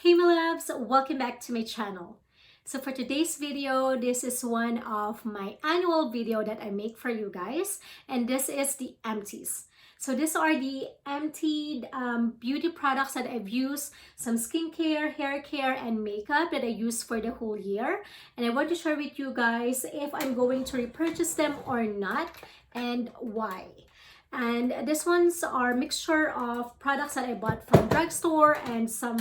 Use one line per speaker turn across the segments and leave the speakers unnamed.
Hey my loves, welcome back to my channel. So for today's video, this is one of my annual video that I make for you guys, and this is the empties. So these are the emptied beauty products that I've used, some skincare, hair care, and makeup that I use for the whole year. And I want to share with you guys if I'm going to repurchase them or not and why. And these ones are mixture of products that I bought from drugstore and some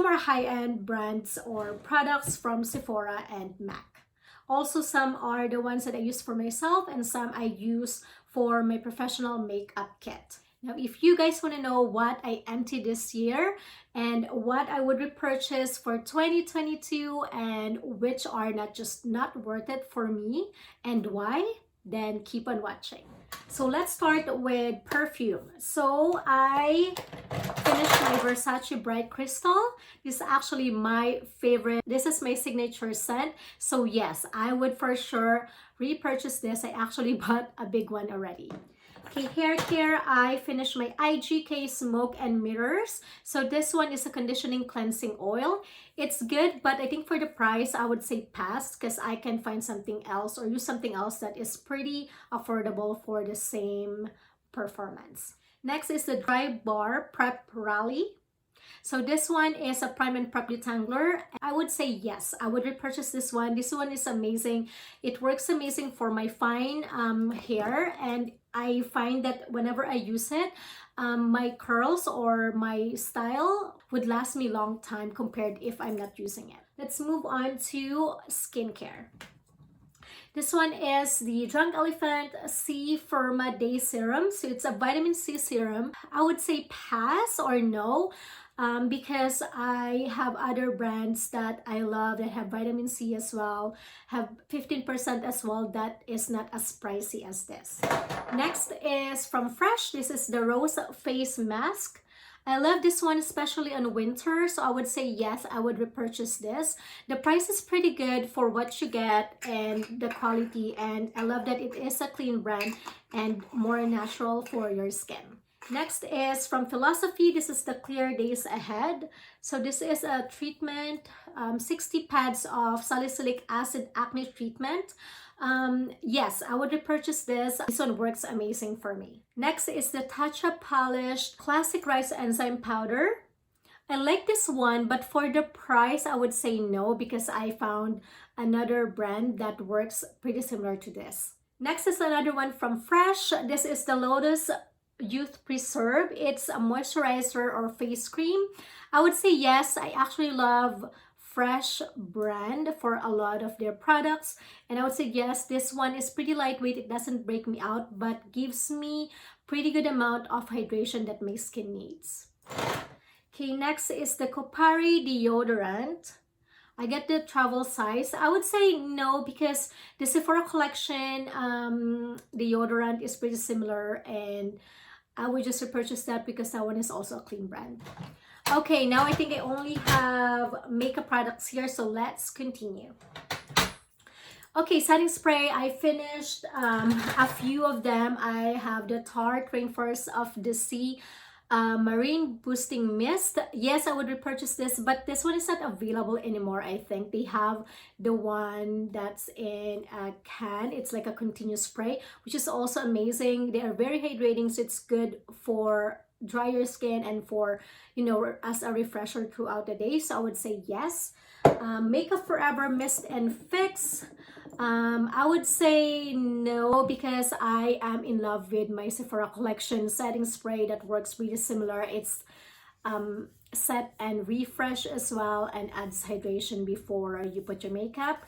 are high-end brands or products from Sephora and Mac. Also, some are the ones that I use for myself and some I use for my professional makeup kit. Now, if you guys want to know what I emptied this year and what I would repurchase for 2022 and which are not worth it for me and why, then keep on watching. So let's start with perfume. So I finished my Versace Bright Crystal. This is actually my favorite. This is my signature scent. So yes, I would for sure repurchase this. I actually bought a big one already. Okay, hair care, I finished my Igk Smoke and Mirrors. So this one is a conditioning cleansing oil. It's good, but I think for the price, I would say pass because I can find something else or use something else that is pretty affordable for the same performance. Next is the Dry Bar Prep Rally. So this one is a prime and prep detangler. I would say yes, I would repurchase this one. This one is amazing. It works amazing for my fine hair, and I find that whenever I use it, my curls or my style would last me a long time compared if I'm not using it. Let's move on to skincare. This one is the Drunk Elephant C Firma Day Serum. So it's a vitamin C serum. I would say pass or no. Because I have other brands that I love that have vitamin C as well, have 15% as well, that is not as pricey as this. Next is from Fresh. This is the Rose Face Mask. I love this one, especially on winter, so I would say yes, I would repurchase this. The price is pretty good for what you get and the quality, and I love that it is a clean brand and more natural for your skin. Next is from Philosophy. This is the Clear Days Ahead. So this is a treatment, 60 pads of salicylic acid acne treatment. Yes, I would repurchase this. This one works amazing for me. Next is the Tatcha Polished Classic Rice Enzyme Powder. I like this one, but for the price, I would say no because I found another brand that works pretty similar to this. Next is another one from Fresh. This is the Lotus Youth Preserve. It's a moisturizer or face cream. I would say yes, I actually love Fresh brand for a lot of their products, and I would say yes, this one is pretty lightweight. It doesn't break me out but gives me pretty good amount of hydration that my skin needs. Okay, next is the Kopari Deodorant. I get the travel size. I would say no because the Sephora collection deodorant is pretty similar, and I would just repurchase that because that one is also a clean brand. Okay, now I think I only have makeup products here, so let's continue. Okay, setting spray, I finished a few of them. I have the Tarte Rainforest of the Sea Marine Boosting Mist. Yes, I would repurchase this, but this one is not available anymore. I think they have the one that's in a can. It's like a continuous spray, which is also amazing. They are very hydrating, so it's good for drier skin and for, you know, as a refresher throughout the day. So I would say yes. Makeup Forever Mist and Fix. I would say no because I am in love with my Sephora collection setting spray that works really similar. It's set and refresh as well and adds hydration before you put your makeup.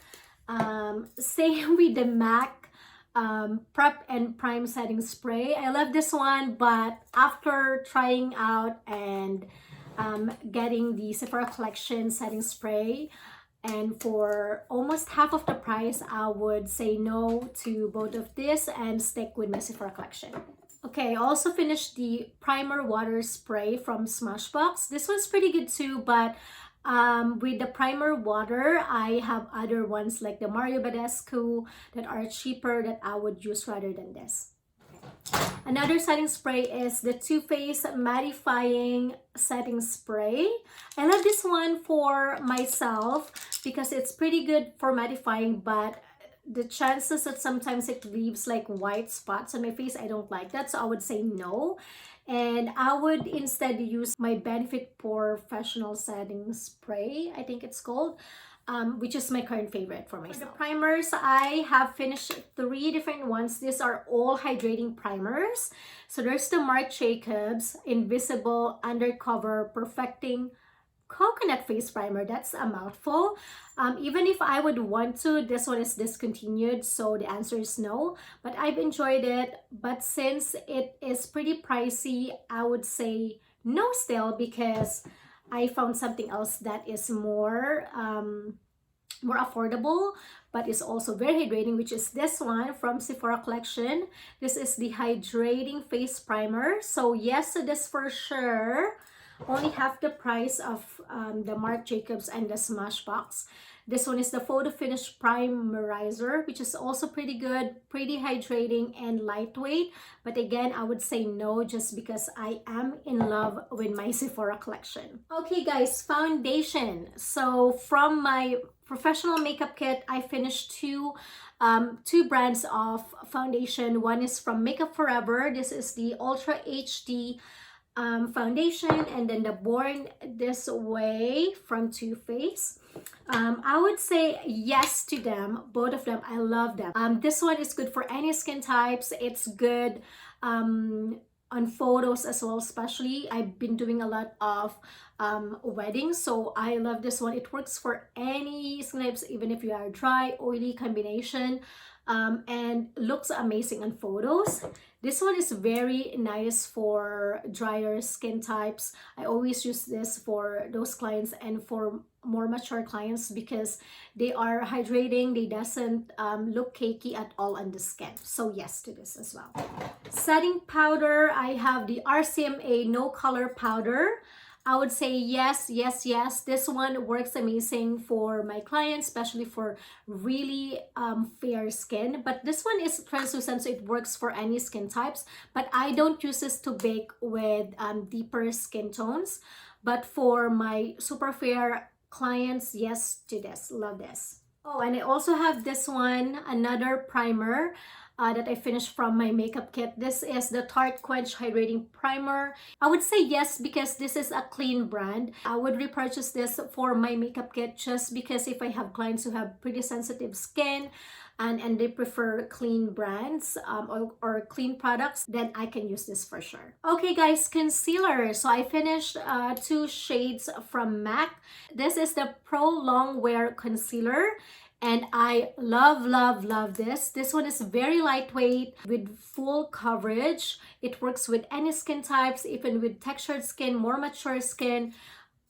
Same with the MAC Prep and Prime Setting Spray. I love this one, but after trying out and getting the Sephora collection setting spray, and for almost half of the price, I would say no to both of this and stick with my Sephora collection. Okay, I also finished the Primer Water Spray from Smashbox. This one's pretty good too, but with the primer water, I have other ones like the Mario Badescu that are cheaper that I would use rather than this. Okay. Another setting spray is the Too Faced Mattifying Setting Spray. I love this one for myself because it's pretty good for mattifying, but the chances that sometimes it leaves like white spots on my face, I don't like that, so I would say no. And I would instead use my Benefit Professional Setting Spray, I think it's called, which is my current favorite for myself. For the primers, I have finished 3 different ones. These are all hydrating primers. So there's the Marc Jacobs Invisible Undercover Perfecting Coconut Face Primer. That's a mouthful. Even if I would want to, this one is discontinued, so the answer is no. But I've enjoyed it. But since it is pretty pricey, I would say no still, because I found something else that is more affordable, but is also very hydrating, which is this one from Sephora collection. This is the Hydrating Face Primer. So yes, so this for sure only half the price of the Marc Jacobs and the Smashbox. This one is the Photo Finish Primerizer, which is also pretty good, pretty hydrating and lightweight. But again, I would say no, just because I am in love with my Sephora collection. Okay guys, foundation. So from my professional makeup kit, I finished two brands of foundation. One is from Makeup Forever. This is the Ultra HD foundation, and then the Born This Way from Too Faced. I would say yes to them, both of them. I love them. This one is good for any skin types. It's good on photos as well, especially I've been doing a lot of weddings, so I love this one. It works for any skin types, even if you are dry, oily combination, and looks amazing on photos. This one is very nice for drier skin types. I always use this for those clients and for more mature clients because they are hydrating. They doesn't look cakey at all on the skin. So yes to this as well. Setting powder, I have the Rcma No Color Powder. I would say yes, yes, yes. This one works amazing for my clients, especially for really fair skin. But this one is translucent, so it works for any skin types. But I don't use this to bake with deeper skin tones. But for my super fair clients, yes to this. Love this. Oh, and I also have this one, another primer that I finished from my makeup kit. This is the Tarte Quench Hydrating Primer. I would say yes because this is a clean brand. I would repurchase this for my makeup kit just because if I have clients who have pretty sensitive skin and they prefer clean brands or clean products, then I can use this for sure. Okay guys, concealer. So I finished 2 shades from MAC. This is the Pro Longwear Concealer. And I love, love, love this. This one is very lightweight with full coverage. It works with any skin types, even with textured skin, more mature skin.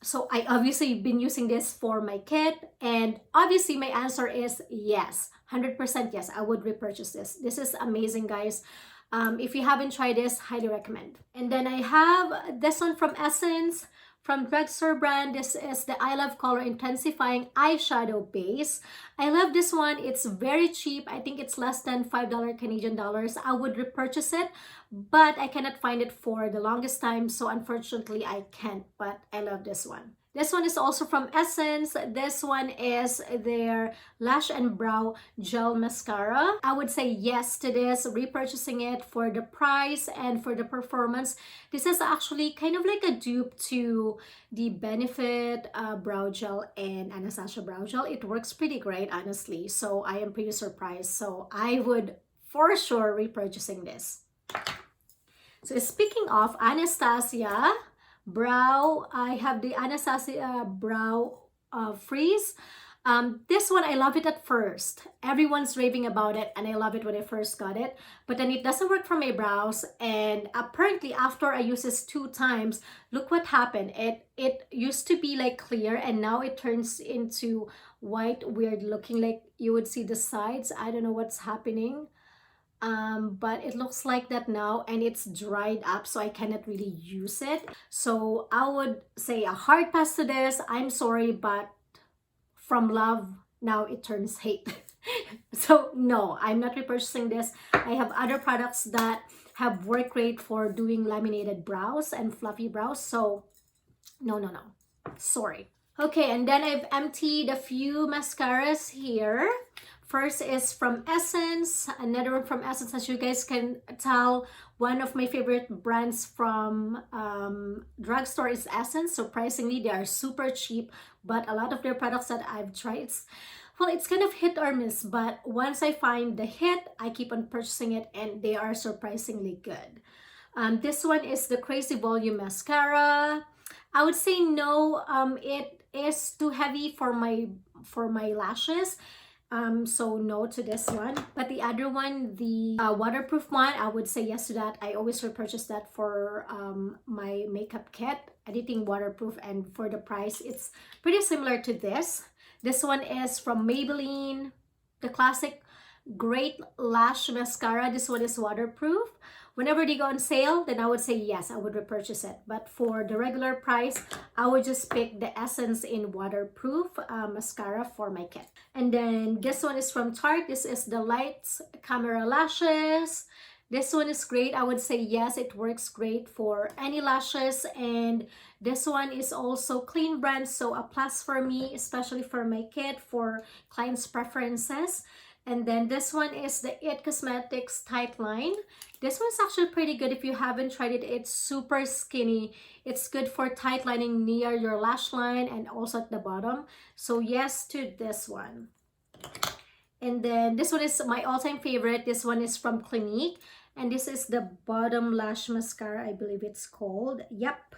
So I obviously been using this for my kit. And obviously my answer is yes. 100% yes, I would repurchase this. This is amazing, guys. If you haven't tried this, highly recommend. And then I have this one from Essence. From drugstore brand, this is the I Love Color Intensifying Eyeshadow Base. I love this one. It's very cheap. I think it's less than $5 Canadian dollars. I would repurchase it, but I cannot find it for the longest time, so unfortunately I can't, but I love this one. This one is also from Essence. This one is their Lash and Brow Gel Mascara. I would say yes to this, repurchasing it for the price and for the performance. This is actually kind of like a dupe to the Benefit Brow Gel and Anastasia Brow Gel. It works pretty great, honestly. So I am pretty surprised. So I would for sure repurchasing this. So speaking of Anastasia Brow, I have the Anastasia Brow Freeze. This one, I love it at first. Everyone's raving about it and I love it when I first got it. But then it doesn't work for my brows. And apparently after I use this 2 times, look what happened. It used to be like clear and now it turns into white, weird looking, like you would see the sides. I don't know what's happening. But it looks like that now and it's dried up, so I cannot really use it. So I would say a hard pass to this. I'm sorry, but from love now it turns hate. So no, I'm not repurchasing this. I have other products that have worked great for doing laminated brows and fluffy brows. So no, no, no. Sorry. Okay, and then I've emptied a few mascaras here. First is from Essence, another one from Essence. As you guys can tell, one of my favorite brands from drugstore is Essence. Surprisingly, they are super cheap, but a lot of their products that I've tried, it's kind of hit or miss, but once I find the hit, I keep on purchasing it, and they are surprisingly good. This one is the Crazy Volume Mascara. I would say no, it is too heavy for my lashes. So no to this one. But the other one, the waterproof one, I would say yes to that. I always repurchase that for my makeup kit, editing waterproof, and for the price, it's pretty similar to this. This one is from Maybelline, the classic Great Lash Mascara. This one is waterproof. Whenever they go on sale, then I would say yes, I would repurchase it. But for the regular price, I would just pick the Essence in waterproof mascara for my kit. And then this one is from Tarte. This is the Lights Camera Lashes. This one is great. I would say yes, it works great for any lashes. And this one is also clean brand, so a plus for me, especially for my kit, for clients' preferences. And then this one is the It Cosmetics Tight Line. This one's actually pretty good if you haven't tried it. It's super skinny. It's good for tight lining near your lash line and also at the bottom. So yes to this one. And then this one is my all-time favorite. This one is from Clinique. And this is the Bottom Lash Mascara, I believe it's called. Yep.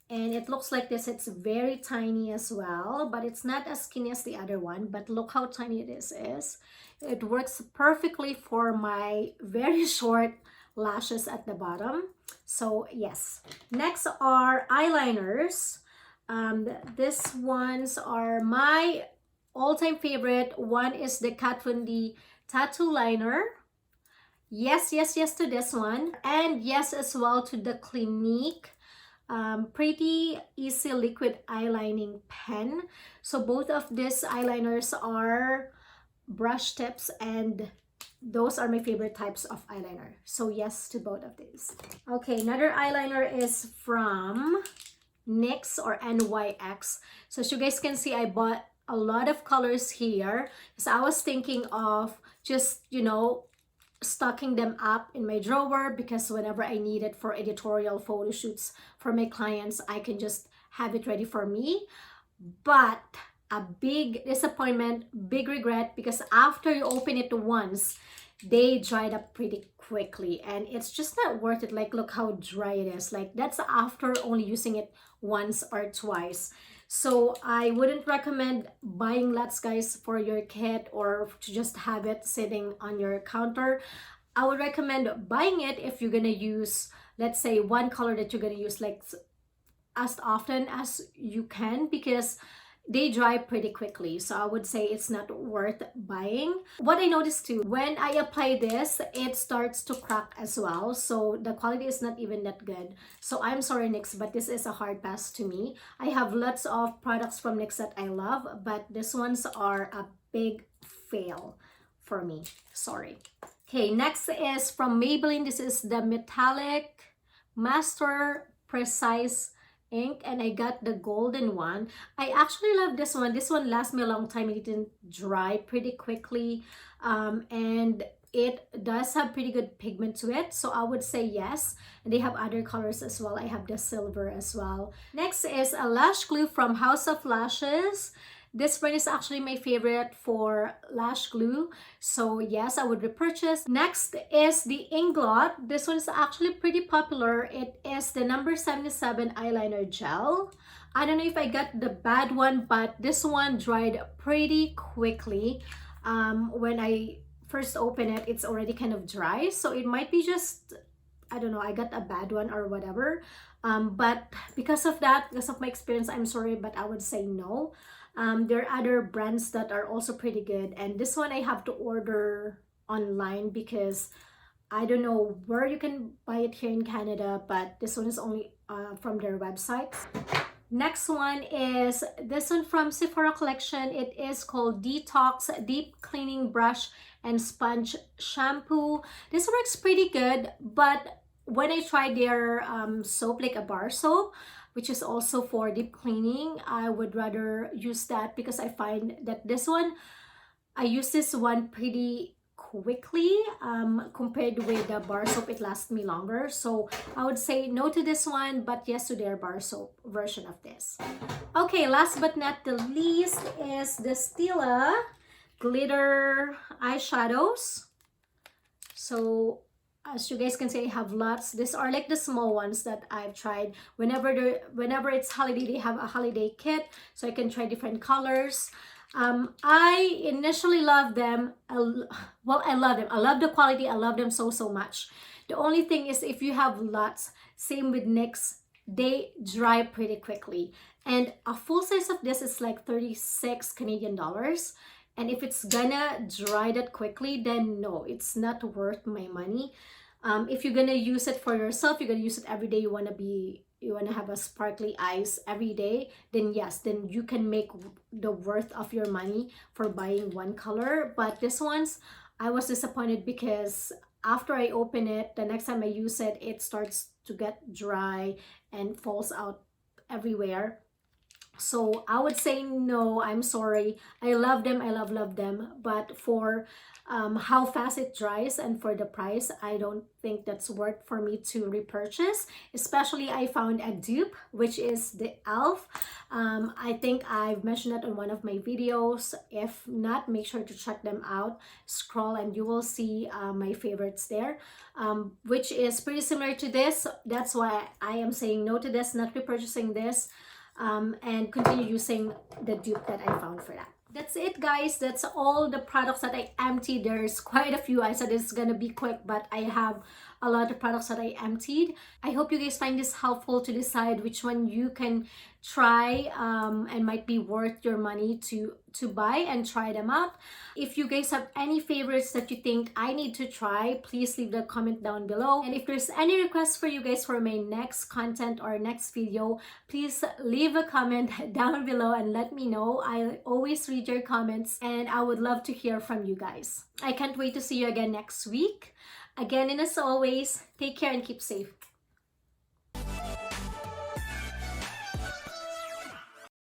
And it looks like this. It's very tiny as well, but it's not as skinny as the other one. But look how tiny this is. It works perfectly for my very short lashes at the bottom. So yes. Next are eyeliners. These ones are my all-time favorite. One is the Kat Von D Tattoo Liner. Yes, yes, yes to this one. And yes as well to the Clinique Pretty Easy Liquid Eyelining Pen. So both of these eyeliners are brush tips, and those are my favorite types of eyeliner. So yes to both of these. Okay, another eyeliner is from NYX or NYX. So as you guys can see, I bought a lot of colors here because I was thinking of just, you know, stocking them up in my drawer, because whenever I need it for editorial photo shoots for my clients, I can just have it ready for me. But a big disappointment, big regret, because after you open it once, they dried up pretty quickly, and it's just not worth it. Like, look how dry it is. Like, that's after only using it once or twice. So I wouldn't recommend buying lots, guys, for your kit or to just have it sitting on your counter. I would recommend buying it if you're gonna use, let's say, one color that you're gonna use like as often as you can, because they dry pretty quickly. So I would say it's not worth buying. What I noticed too, when I apply this, it starts to crack as well. So the quality is not even that good. So I'm sorry, NYX, but this is a hard pass to me. I have lots of products from NYX that I love, but these ones are a big fail for me. Sorry. Okay, next is from Maybelline. This is the Metallic Master Precise ink, and I got the golden one. I actually love this one. This one lasts me a long time. It didn't dry pretty quickly, and it does have pretty good pigment to it, so I would say yes. And they have other colors as well. I have the silver as well. Next is a lash glue from House of Lashes. This brand is actually my favorite for lash glue. So yes, I would repurchase. Next is the Inglot. This one is actually pretty popular. It is the number 77 eyeliner gel. I don't know if I got the bad one, but this one dried pretty quickly. When I first open it, it's already kind of dry. So it might be just, I don't know, I got a bad one or whatever. But because of that, because of my experience, I'm sorry, but I would say no. There are other brands that are also pretty good, and this one I have to order online because I don't know where you can buy it here in Canada, but this one is only from their website. Next one is this one from Sephora collection. It is called Detox Deep Cleaning Brush and Sponge Shampoo. This works pretty good, but when I tried their soap, like a bar soap, which is also for deep cleaning, I would rather use that because I find that this one, I use this one pretty quickly compared with the bar soap. It lasts me longer, so I would say no to this one, but yes to their bar soap version of this. Okay, last but not the least is the Stila glitter eyeshadows. So as you guys can see, I have lots. These are like the small ones that I've tried. Whenever it's holiday, they have a holiday kit, so I can try different colors. I initially loved them. Well, I love them. I love the quality. I love them so much. The only thing is, if you have lots, same with NYX, they dry pretty quickly. And a full size of this is like 36 Canadian dollars. And if it's gonna dry that quickly, then no, it's not worth my money. If you're gonna use it for yourself, you're gonna use it every day, you wanna have a sparkly eyes every day, then yes, then you can make the worth of your money for buying one color. But this one's, I was disappointed because after I open it, the next time I use it, it starts to get dry and falls out everywhere. So I would say no, I'm sorry. I love them, I love them, but for how fast it dries and for the price, I don't think that's worth for me to repurchase. Especially I found a dupe, which is the e.l.f. I think I've mentioned that on one of my videos. If not, make sure to check them out. Scroll and you will see my favorites there, which is pretty similar to this. That's why I am saying no to this, not repurchasing this. And continue using the dupe that I found for that. That's it, guys. That's all the products that I emptied. There's quite a few. I said it's gonna be quick, but I have a lot of products that I emptied. I hope you guys find this helpful to decide which one you can try and might be worth your money to buy and try them out. If you guys have any favorites that you think I need to try, please leave the comment down below. And if there's any requests for you guys for my next content or next video, please leave a comment down below and let me know. I always read your comments and I would love to hear from you guys. I can't wait to see you again next week. Again, and as always, take care and keep safe.